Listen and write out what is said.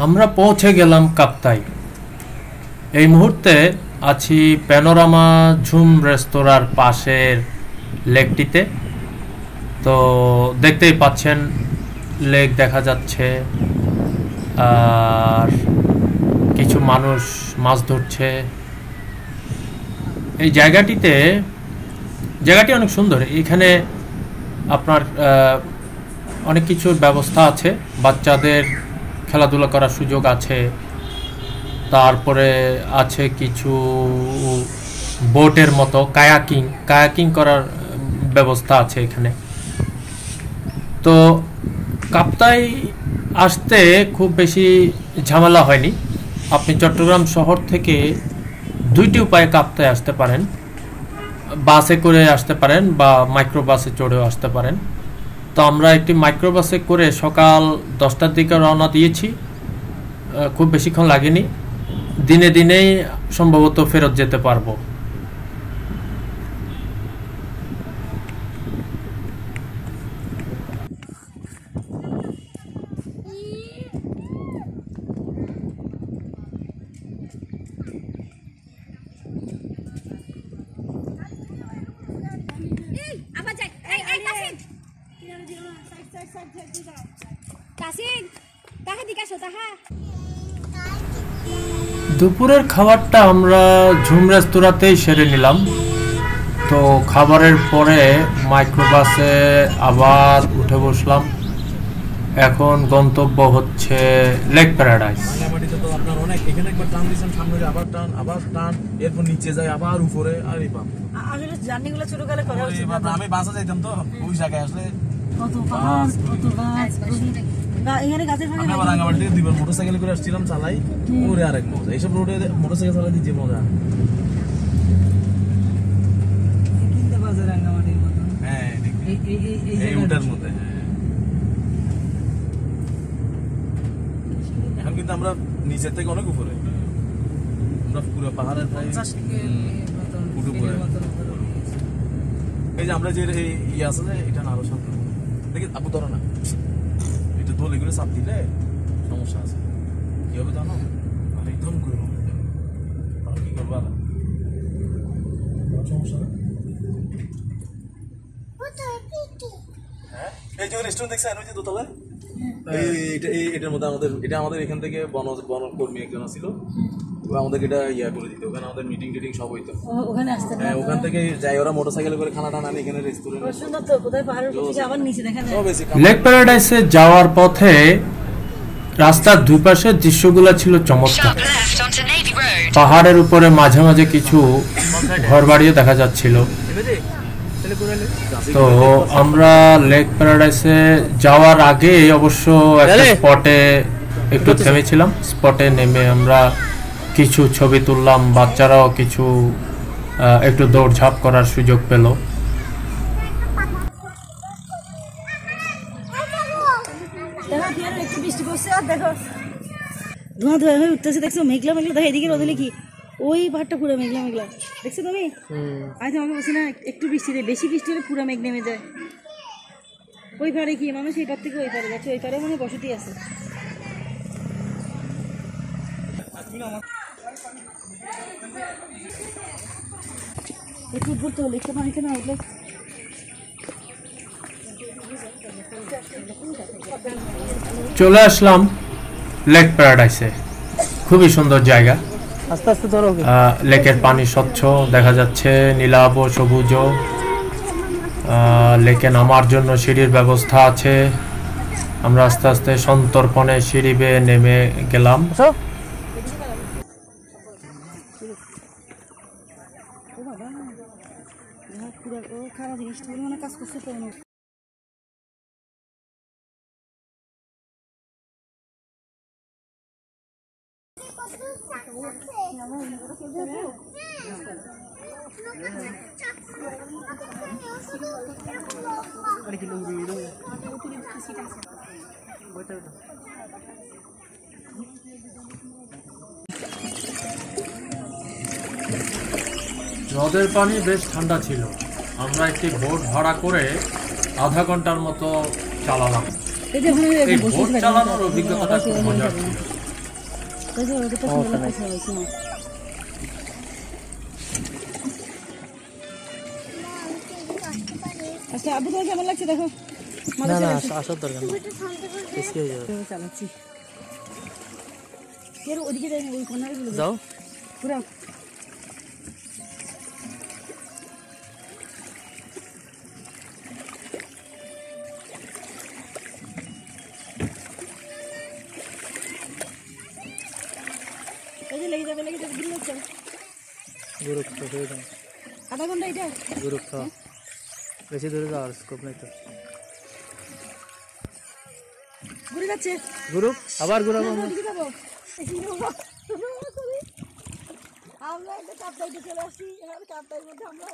আমরা পৌঁছে গেলাম কাপ্তাই। এই মুহূর্তে আছি প্যানোরামা ঝুম রেস্তোরাঁর পাশের লেকটিতে। তো দেখতেই পাচ্ছেন লেক দেখা যাচ্ছে, আর কিছু মানুষ মাছ ধরছে। এই জায়গাটি অনেক সুন্দর। এখানে আপনার অনেক কিছুর ব্যবস্থা আছে, বাচ্চাদের খেলাধুলা করার সুযোগ আছে, তারপরে আছে কিছু বোটের মতো কায়াকিং করার ব্যবস্থা আছে এখানে। তো কাপ্তাই আসতে খুব বেশি ঝামেলা হয়নি। আপনি চট্টগ্রাম শহর থেকে দুইটি উপায়ে কাপ্তাই আসতে পারেন, বাসে করে আসতে পারেন বা মাইক্রোবাসে চড়েও আসতে পারেন। তো আমরা একটি মাইক্রোবাসে করে সকাল 10টার দিকে রওনা দিয়েছি, খুব বেশিক্ষণ লাগেনি। দিনেই সম্ভবত ফেরত যেতে পারবো। দুপুরের খাবারটা আমরা ঝুম রেস্তোরাঁতেই সেরে নিলাম। তো খাবারের পরে মাইক্রোবাসে আবার উঠে বসলাম। এখন গন্তব্য হচ্ছে লেক প্যারাডাইস। এখানে একবার টান দিয়েছেন, সামনে আবার টান, আবার টান, এরপর নিচে যায়, আবার উপরে। আরে বাপ, আসলে জার্নিগুলো ছোটকালে করা উচিত। আমি বাসে যাইতাম তো, ওই জায়গায় আসলে কত বাস এখানে গাছের ফাঁকে। আমি রাঙ্গামাটি থেকে দুইবার মোটরসাইকেল করে আসছিলাম, চালাই ওরে আরেক মজা। এইসব রোডে মোটরসাইকেল চালাতে যে মজা। কিনতে বাজে রাঙ্গামাটির মতো। হ্যাঁ, এই রুটের মধ্যে। এখন কিন্তু আমরা নিচের থেকে অনেক উপরে, আমরা পুরো পাহাড়ের প্রায় 50 ফুট উপরে। এই যে আমরা যে ইয়ে আছে যে এটা আরো সামনে দেখি, আপু ধরো না, এটা দোল এগুলো চাপ দিলে সমস্যা আছে। কি হবে জানো? আর একদম করে কি করবা, সমস্যা না। হ্যাঁ, এই যে রেস্টুরেন্ট দেখছেন ওই যে দোতলায়, এটার মধ্যে আমাদের এখান থেকে বনকর্মী একজন ছিল, আমাদেরকে এটা ইয়া করে দিত। ওখানে আমাদের মিটিং টিটিং সব হইতো। ওখান থেকে যাই, ওরা মোটরসাইকেল করে খানা টানা এখানে রেস্টুরেন্ট। লেক প্যারাডাইসে যাওয়ার পথে রাস্তার দুই পাশের দৃশ্যগুলো ছিল চমৎকার। পাহাড়ের উপরে মাঝে মাঝে কিছু ঘরবাড়িও দেখা যাচ্ছিল। তো আমরা লেক প্যারাডাইসে যাওয়ার আগে অবশ্য একটা স্পটে একটু থেমেছিলাম। স্পটে নেমে আমরা কিছু ছবি তুললাম, বাচ্চারাও কিছু একটু দৌড়ঝাঁপ করার সুযোগ পেল। ধোঁয়া ধোঁয়া হয়ে উঠতেছে, দেখছো? মেঘলা মেঘলা দেখো, এদিকে রোদে কি ওই পাহাড়টা পুরো মেঘলা মেঘলা, দেখছো তুমি? আজ আমাকে বলছি না, একটু বৃষ্টি দেয়, বেশি বৃষ্টি হলে পুরো মেঘ নেমে যায়। ওই পারে কি মানুষ এই পার থেকে ওই পারে যাচ্ছে, ওই পারে মানে বসতি আছে। একটু ঘুরতে হলে একটু পানিতে না উঠলে। চলে আসলাম লেক প্যারাডাইসে। খুবই সুন্দর জায়গা। আস্তে আস্তে ধরো। লেকের পানি স্বচ্ছ দেখা যাচ্ছে, নীলাভ সবুজ। লেকে নামার জন্য সিঁড়ির ব্যবস্থা আছে। আমরা আস্তে আস্তে সন্তর্পণে সিঁড়ি বেয়ে নেমে গেলাম। হ্রদের পানি বেশ ঠান্ডা ছিল। আমরা একটি বোট ভাড়া করে আধা ঘন্টার মতো চালালাম। এই বোট চালানোর অভিজ্ঞতাটা খুব মজার ছিল। ওই যে ওটা তো সুন্দর লাগছে হয়েছে না আচ্ছা আবু তোমার কেমন লাগছে দেখো না না আসার দরকার নেই বেশি হয়ে যাবে চালাচ্ছি এর ওদিকে যাই ওই কোনারে যাও পুরো এই যে লেগে যাবে দিল চল গুরুত্ব হয়ে যাবে আধা ঘন্টা এটা গুরুত্ব বেশি দূরে যাওয়ার স্কোপ নেই তো ঘুরে যাচ্ছে গুরু আবার ঘুরাবো ওদিকে যাবো আমরা একটা কাপটাইতে চলে আসছি এবার কাপটাইর মধ্যে আমরা